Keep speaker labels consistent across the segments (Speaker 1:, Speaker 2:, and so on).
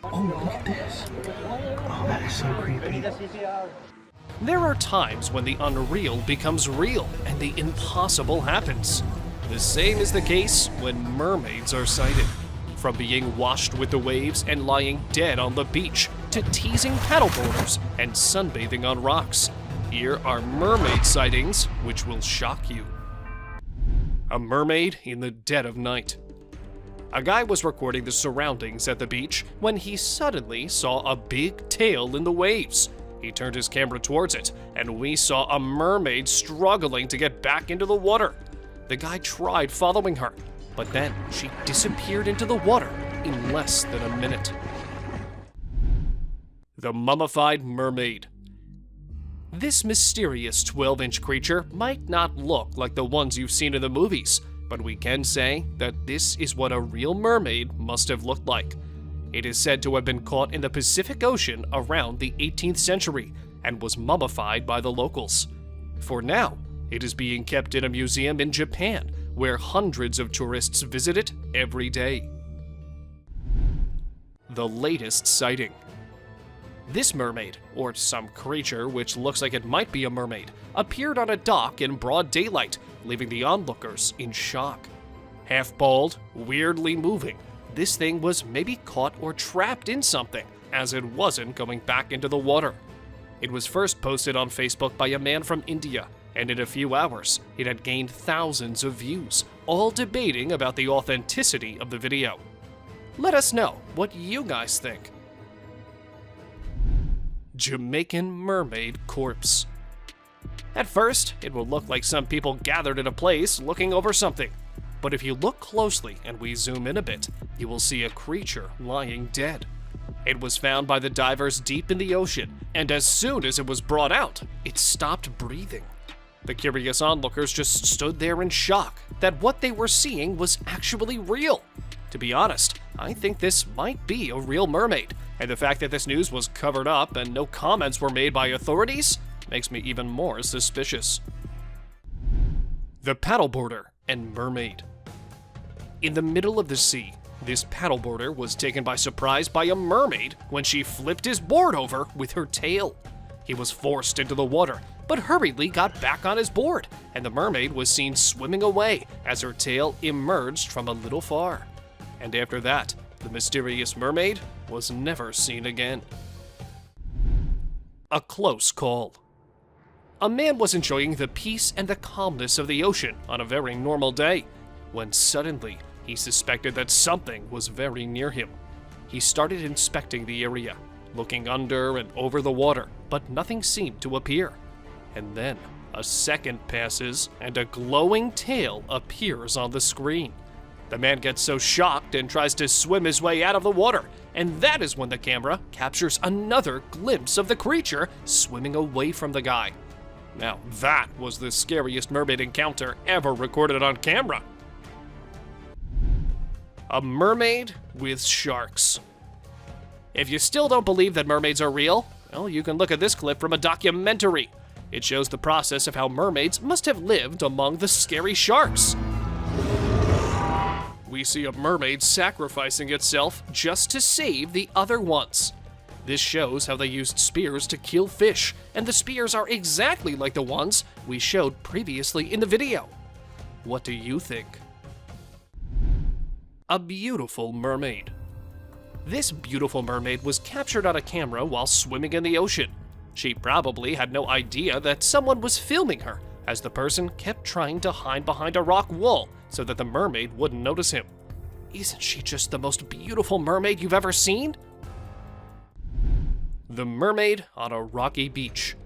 Speaker 1: Oh, look at this. Oh, that is so creepy.
Speaker 2: There are times when the unreal becomes real and the impossible happens. The same is the case when mermaids are sighted. From being washed with the waves and lying dead on the beach to teasing paddleboarders and sunbathing on rocks, here are mermaid sightings which will shock you. A mermaid in the dead of night. A guy was recording the surroundings at the beach when he suddenly saw a big tail in the waves. He turned his camera towards it, and we saw a mermaid struggling to get back into the water. The guy tried following her, but then she disappeared into the water in less than a minute. The Mummified Mermaid. This mysterious 12-inch creature might not look like the ones you've seen in the movies, but we can say that this is what a real mermaid must have looked like. It is said to have been caught in the Pacific Ocean around the 18th century and was mummified by the locals. For now, it is being kept in a museum in Japan, where hundreds of tourists visit it every day. The latest sighting. This mermaid, or some creature which looks like it might be a mermaid, appeared on a dock in broad daylight, leaving the onlookers in shock. Half bald, weirdly moving, this thing was maybe caught or trapped in something, as it wasn't going back into the water. It was first posted on Facebook by a man from India, and in a few hours, it had gained thousands of views, all debating about the authenticity of the video. Let us know what you guys think. Jamaican mermaid corpse. At first, it will look like some people gathered in a place looking over something. But if you look closely and we zoom in a bit, you will see a creature lying dead. It was found by the divers deep in the ocean, and as soon as it was brought out, it stopped breathing. The curious onlookers just stood there in shock that what they were seeing was actually real. To be honest, I think this might be a real mermaid, and the fact that this news was covered up and no comments were made by authorities makes me even more suspicious. The paddleboarder and mermaid. In the middle of the sea, this paddleboarder was taken by surprise by a mermaid when she flipped his board over with her tail. He was forced into the water, but hurriedly got back on his board, and the mermaid was seen swimming away as her tail emerged from a little far. And after that, the mysterious mermaid was never seen again. A close call. A man was enjoying the peace and the calmness of the ocean on a very normal day, when suddenly he suspected that something was very near him. He started inspecting the area, looking under and over the water, but nothing seemed to appear. And then a second passes and a glowing tail appears on the screen. The man gets so shocked and tries to swim his way out of the water, and that is when the camera captures another glimpse of the creature swimming away from the guy. Now that was the scariest mermaid encounter ever recorded on camera. A mermaid with sharks. If you still don't believe that mermaids are real, well, you can look at this clip from a documentary. It shows the process of how mermaids must have lived among the scary sharks. We see a mermaid sacrificing itself just to save the other ones. This shows how they used spears to kill fish, and the spears are exactly like the ones we showed previously in the video. What do you think? A beautiful mermaid. This beautiful mermaid was captured on a camera while swimming in the ocean. She probably had no idea that someone was filming her, as the person kept trying to hide behind a rock wall so that the mermaid wouldn't notice him. Isn't she just the most beautiful mermaid you've ever seen? The mermaid on a rocky beach.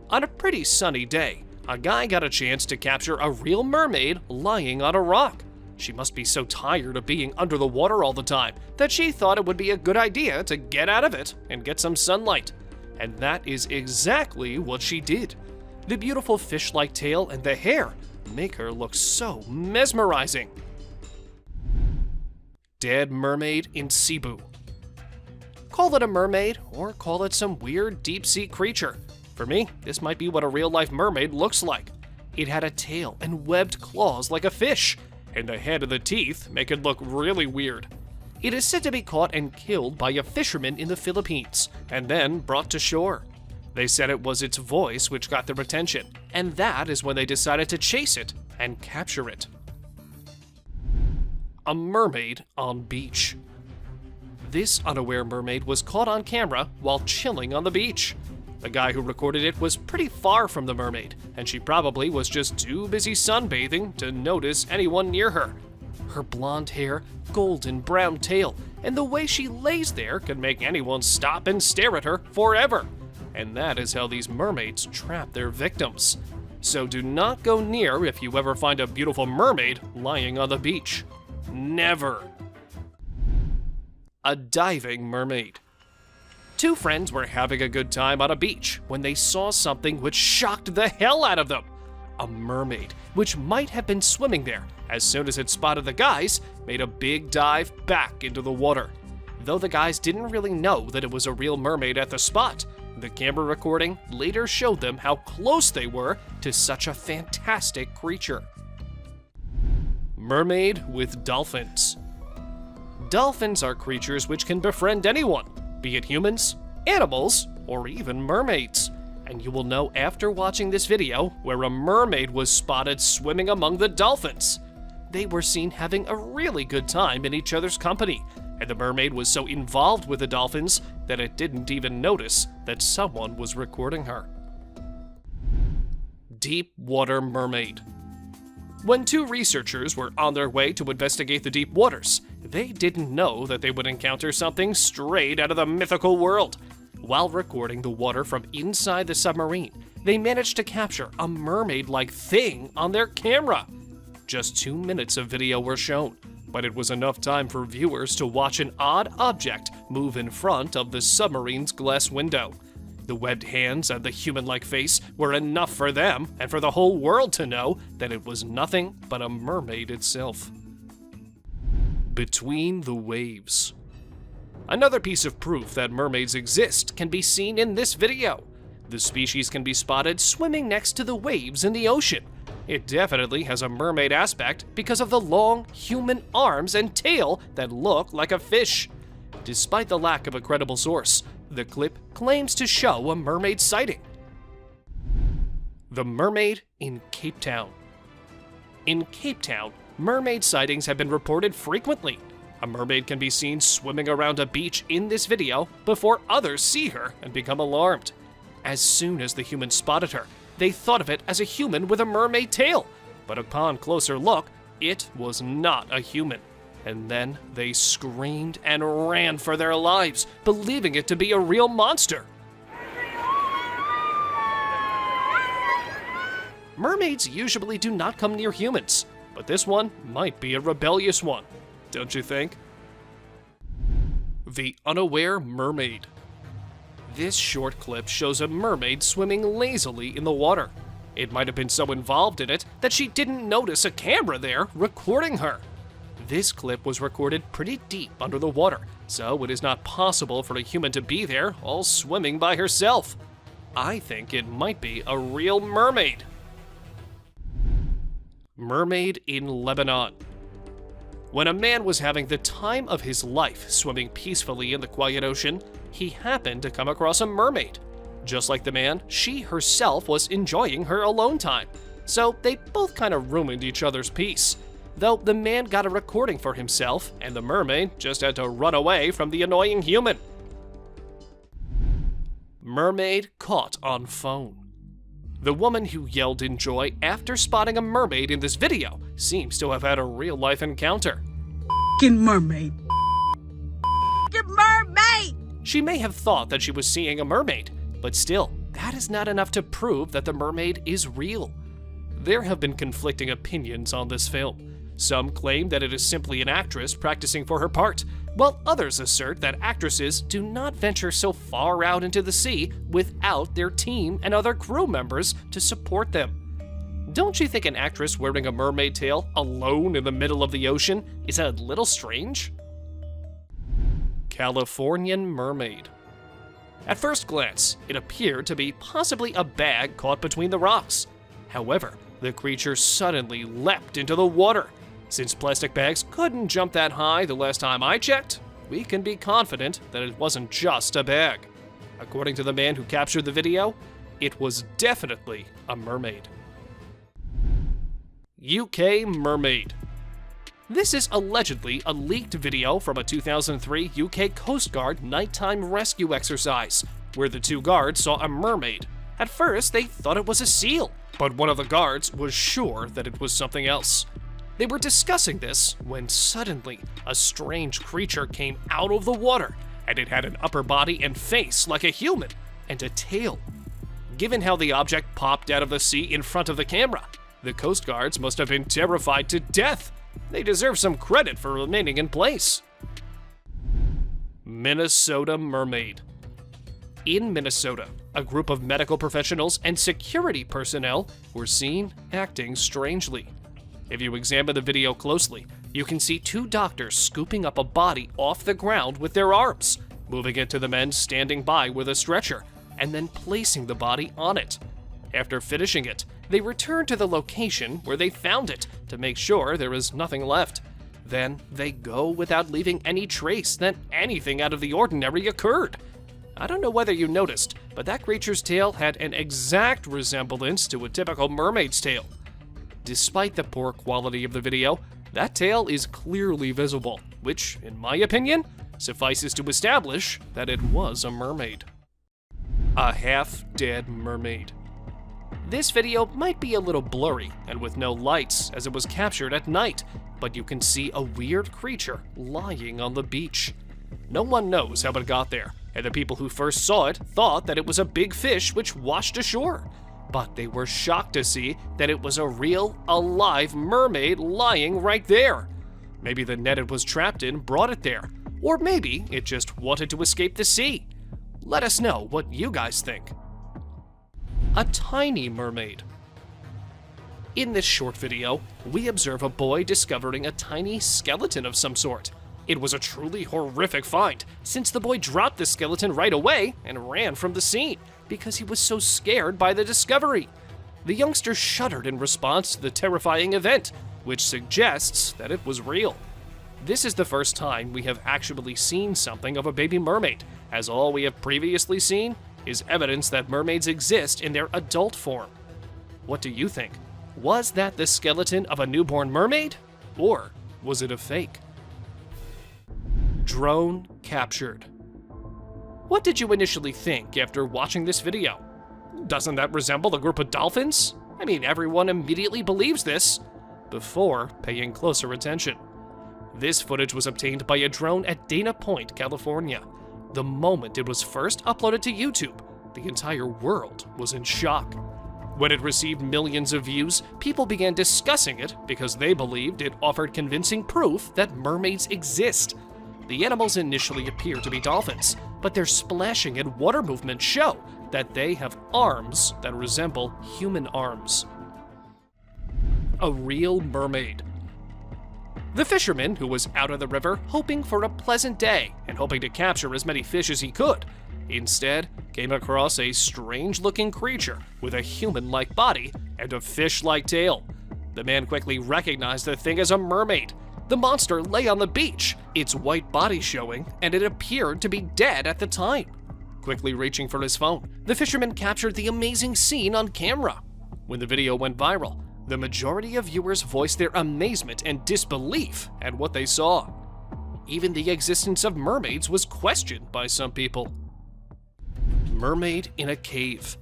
Speaker 2: On a pretty sunny day, a guy got a chance to capture a real mermaid lying on a rock. She must be so tired of being under the water all the time that she thought it would be a good idea to get out of it and get some sunlight. And that is exactly what she did. The beautiful fish-like tail and the hair make her look so mesmerizing. Dead mermaid in Cebu. Call it a mermaid, or call it some weird deep-sea creature. For me, this might be what a real-life mermaid looks like. It had a tail and webbed claws like a fish, and the head and the teeth make it look really weird. It is said to be caught and killed by a fisherman in the Philippines, and then brought to shore. They said it was its voice which got their attention, and that is when they decided to chase it and capture it. A mermaid on beach. This unaware mermaid was caught on camera while chilling on the beach. The guy who recorded it was pretty far from the mermaid, and she probably was just too busy sunbathing to notice anyone near her. Her blonde hair, golden brown tail, and the way she lays there can make anyone stop and stare at her forever. And that is how these mermaids trap their victims. So do not go near if you ever find a beautiful mermaid lying on the beach. Never. A diving mermaid. Two friends were having a good time on a beach when they saw something which shocked the hell out of them. A mermaid, which might have been swimming there, as soon as it spotted the guys, made a big dive back into the water. Though the guys didn't really know that it was a real mermaid at the spot, the camera recording later showed them how close they were to such a fantastic creature. Mermaid with dolphins. Dolphins are creatures which can befriend anyone, be it humans, animals, or even mermaids. And you will know after watching this video where a mermaid was spotted swimming among the dolphins. They were seen having a really good time in each other's company, and the mermaid was so involved with the dolphins that it didn't even notice that someone was recording her. Deep water mermaid. When two researchers were on their way to investigate the deep waters, they didn't know that they would encounter something straight out of the mythical world. While recording the water from inside the submarine, they managed to capture a mermaid-like thing on their camera. Just 2 minutes of video were shown, but it was enough time for viewers to watch an odd object move in front of the submarine's glass window. The webbed hands and the human-like face were enough for them and for the whole world to know that it was nothing but a mermaid itself. Between the waves. Another piece of proof that mermaids exist can be seen in this video. The species can be spotted swimming next to the waves in the ocean. It definitely has a mermaid aspect because of the long human arms and tail that look like a fish. Despite the lack of a credible source, the clip claims to show a mermaid sighting. The Mermaid in Cape Town. In Cape Town, mermaid sightings have been reported frequently. A mermaid can be seen swimming around a beach in this video before others see her and become alarmed. As soon as the humans spotted her, they thought of it as a human with a mermaid tail, but upon closer look, it was not a human. And then they screamed and ran for their lives, believing it to be a real monster. Mermaids usually do not come near humans, but this one might be a rebellious one, don't you think? The Unaware Mermaid. This short clip shows a mermaid swimming lazily in the water. It might have been so involved in it that she didn't notice a camera there recording her. This clip was recorded pretty deep under the water, so it is not possible for a human to be there all swimming by herself. I think it might be a real mermaid. Mermaid in Lebanon. When a man was having the time of his life swimming peacefully in the quiet ocean, he happened to come across a mermaid. Just like the man, she herself was enjoying her alone time, so they both kind of ruined each other's peace. Though the man got a recording for himself, and the mermaid just had to run away from the annoying human. Mermaid caught on phone. The woman who yelled in joy after spotting a mermaid in this video seems to have had a real-life encounter.
Speaker 3: F***ing mermaid. F***ing mermaid!
Speaker 2: She may have thought that she was seeing a mermaid, but still, that is not enough to prove that the mermaid is real. There have been conflicting opinions on this film. Some claim that it is simply an actress practicing for her part, while others assert that actresses do not venture so far out into the sea without their team and other crew members to support them. Don't you think an actress wearing a mermaid tail alone in the middle of the ocean is a little strange? Californian Mermaid. At first glance, it appeared to be possibly a bag caught between the rocks. However, the creature suddenly leapt into the water. Since plastic bags couldn't jump that high the last time I checked, we can be confident that it wasn't just a bag. According to the man who captured the video, it was definitely a mermaid. UK Mermaid. This is allegedly a leaked video from a 2003 UK Coast Guard nighttime rescue exercise, where the two guards saw a mermaid. At first, they thought it was a seal, but one of the guards was sure that it was something else. They were discussing this when suddenly a strange creature came out of the water, and it had an upper body and face like a human, and a tail. Given how the object popped out of the sea in front of the camera, the Coast Guards must have been terrified to death. They deserve some credit for remaining in place. Minnesota Mermaid. In Minnesota, a group of medical professionals and security personnel were seen acting strangely. If you examine the video closely, you can see two doctors scooping up a body off the ground with their arms, moving it to the men standing by with a stretcher, and then placing the body on it. After finishing it, they returned to the location where they found it to make sure there is nothing left. Then they go without leaving any trace that anything out of the ordinary occurred. I don't know whether you noticed, but that creature's tail had an exact resemblance to a typical mermaid's tail. Despite the poor quality of the video, that tail is clearly visible, which, in my opinion, suffices to establish that it was a mermaid. A half-dead mermaid. This video might be a little blurry and with no lights as it was captured at night, but you can see a weird creature lying on the beach. No one knows how it got there, and the people who first saw it thought that it was a big fish which washed ashore. But they were shocked to see that it was a real, alive mermaid lying right there. Maybe the net it was trapped in brought it there, or maybe it just wanted to escape the sea. Let us know what you guys think. A tiny mermaid. In this short video, we observe a boy discovering a tiny skeleton of some sort. It was a truly horrific find, since the boy dropped the skeleton right away and ran from the scene because he was so scared by the discovery. The youngster shuddered in response to the terrifying event, which suggests that it was real. This is the first time we have actually seen something of a baby mermaid, as all we have previously seen is evidence that mermaids exist in their adult form. What do you think? Was that the skeleton of a newborn mermaid? Or was it a fake? Drone captured. What did you initially think after watching this video? Doesn't that resemble a group of dolphins? I mean, everyone immediately believes this before paying closer attention. This footage was obtained by a drone at Dana Point, California. The moment it was first uploaded to YouTube, the entire world was in shock. When it received millions of views, people began discussing it because they believed it offered convincing proof that mermaids exist. The animals initially appear to be dolphins, but their splashing and water movements show that they have arms that resemble human arms. A real mermaid. The fisherman, who was out on the river hoping for a pleasant day and hoping to capture as many fish as he could, instead came across a strange-looking creature with a human-like body and a fish-like tail. The man quickly recognized the thing as a mermaid. The monster lay on the beach, its white body showing, and it appeared to be dead at the time. Quickly reaching for his phone, the fisherman captured the amazing scene on camera. When the video went viral, the majority of viewers voiced their amazement and disbelief at what they saw. Even the existence of mermaids was questioned by some people. Mermaid in a cave.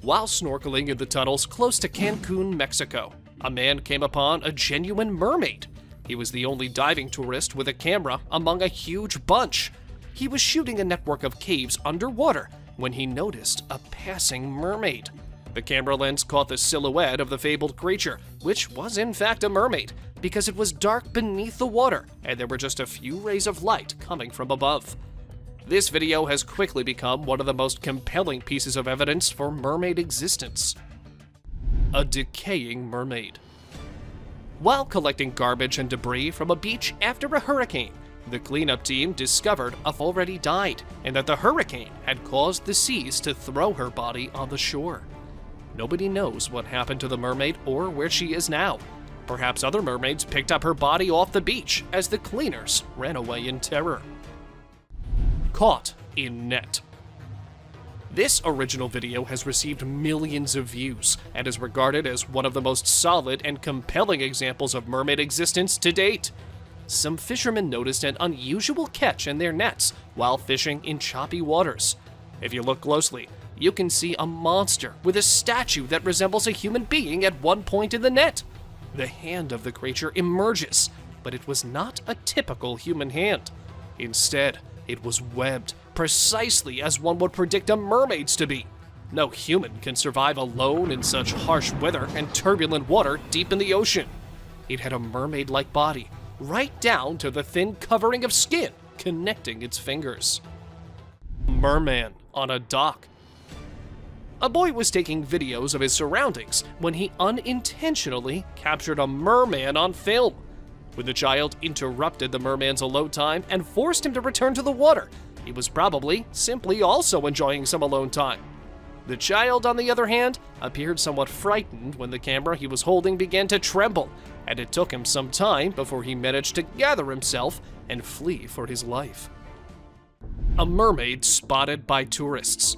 Speaker 2: While snorkeling in the tunnels close to Cancun, Mexico, a man came upon a genuine mermaid. He was the only diving tourist with a camera among a huge bunch. He was shooting a network of caves underwater when he noticed a passing mermaid. The camera lens caught the silhouette of the fabled creature, which was in fact a mermaid, because it was dark beneath the water and there were just a few rays of light coming from above. This video has quickly become one of the most compelling pieces of evidence for mermaid existence. A decaying mermaid. While collecting garbage and debris from a beach after a hurricane, the cleanup team discovered Uff already died and that the hurricane had caused the seas to throw her body on the shore. Nobody knows what happened to the mermaid or where she is now, Perhaps other mermaids picked up her body off the beach as the cleaners ran away in terror. Caught in net. This original video has received millions of views and is regarded as one of the most solid and compelling examples of mermaid existence to date. Some fishermen noticed an unusual catch in their nets while fishing in choppy waters. If you look closely, you can see a monster with a statue that resembles a human being at one point in the net. The hand of the creature emerges, but it was not a typical human hand. Instead, it was webbed, precisely as one would predict a mermaid's to be. No human can survive alone in such harsh weather and turbulent water deep in the ocean. It had a mermaid-like body, right down to the thin covering of skin connecting its fingers. Merman on a dock. A boy was taking videos of his surroundings when he unintentionally captured a merman on film. When the child interrupted the merman's alone time and forced him to return to the water, he was probably simply also enjoying some alone time. The child, on the other hand, appeared somewhat frightened when the camera he was holding began to tremble, and it took him some time before he managed to gather himself and flee for his life. A mermaid spotted by tourists.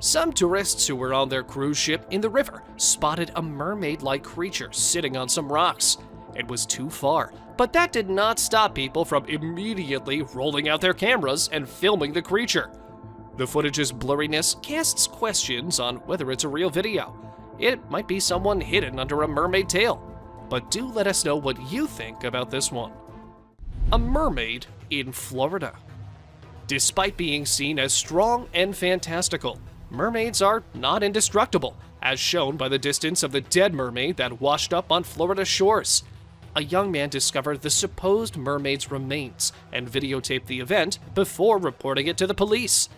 Speaker 2: Some tourists who were on their cruise ship in the river spotted a mermaid-like creature sitting on some rocks. It was too far, but that did not stop people from immediately rolling out their cameras and filming the creature. The footage's blurriness casts questions on whether it's a real video. It might be someone hidden under a mermaid tail. But do let us know what you think about this one. A mermaid in Florida. Despite being seen as strong and fantastical, mermaids are not indestructible, as shown by the distance of the dead mermaid that washed up on Florida shores. A young man discovered the supposed mermaid's remains and videotaped the event before reporting it to the police.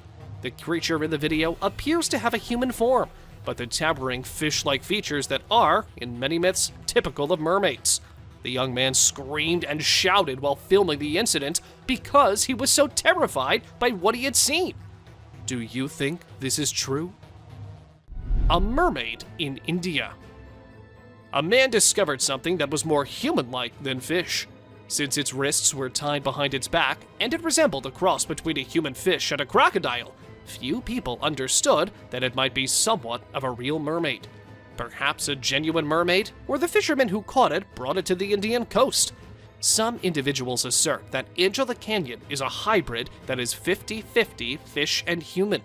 Speaker 2: The creature in the video appears to have a human form, but the towering fish-like features that are, in many myths, typical of mermaids. The young man screamed and shouted while filming the incident because he was so terrified by what he had seen. Do you think this is true? A mermaid in India. A man discovered something that was more human-like than fish. Since its wrists were tied behind its back and it resembled a cross between a human fish and a crocodile, few people understood that it might be somewhat of a real mermaid. Perhaps a genuine mermaid, or the fisherman who caught it brought it to the Indian coast. Some individuals assert that Angela Canyon is a hybrid that is 50-50 fish and human.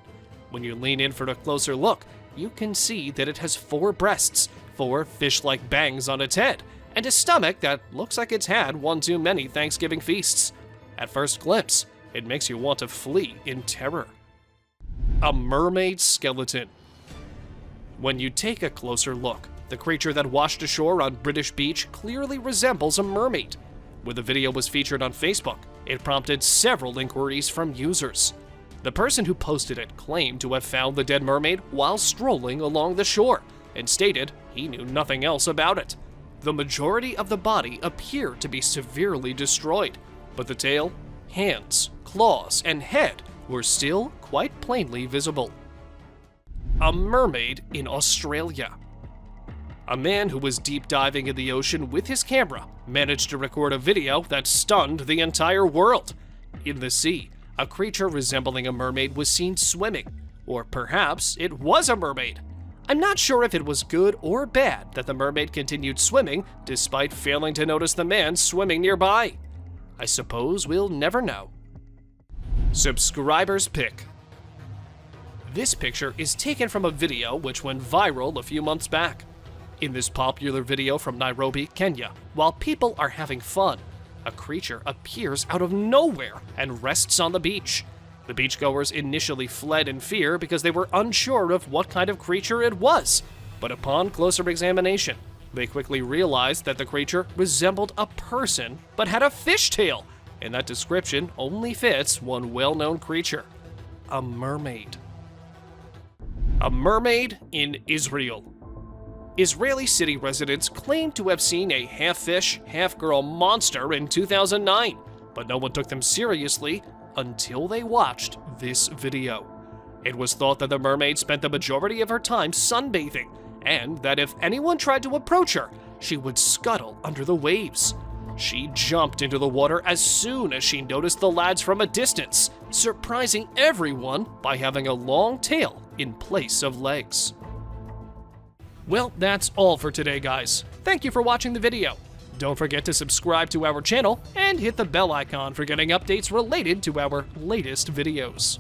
Speaker 2: When you lean in for a closer look, you can see that it has 4 breasts, 4 fish-like bangs on its head, and a stomach that looks like it's had one too many Thanksgiving feasts. At first glimpse, it makes you want to flee in terror. A mermaid skeleton. When you take a closer look, the creature that washed ashore on British Beach clearly resembles a mermaid. When the video was featured on Facebook, it prompted several inquiries from users. The person who posted it claimed to have found the dead mermaid while strolling along the shore, and stated he knew nothing else about it. The majority of the body appeared to be severely destroyed, but the tail, hands, claws, and head were still quite plainly visible. A mermaid in Australia. A man who was deep diving in the ocean with his camera managed to record a video that stunned the entire world. In the sea, a creature resembling a mermaid was seen swimming, or perhaps it was a mermaid. I'm not sure if it was good or bad that the mermaid continued swimming despite failing to notice the man swimming nearby. I suppose we'll never know. Subscriber's pick. This picture is taken from a video which went viral a few months back. In this popular video from Nairobi, Kenya, while people are having fun, a creature appears out of nowhere and rests on the beach. The beachgoers initially fled in fear because they were unsure of what kind of creature it was, but upon closer examination, they quickly realized that the creature resembled a person but had a fishtail, and that description only fits one well-known creature: a mermaid. A mermaid in Israel. Israeli city residents claim to have seen a half-fish, half-girl monster in 2009, but no one took them seriously until they watched this video. It was thought that the mermaid spent the majority of her time sunbathing, and that if anyone tried to approach her, she would scuttle under the waves. She jumped into the water as soon as she noticed the lads from a distance, surprising everyone by having a long tail in place of legs. Well, that's all for today, guys. Thank you for watching the video. Don't forget to subscribe to our channel and hit the bell icon for getting updates related to our latest videos.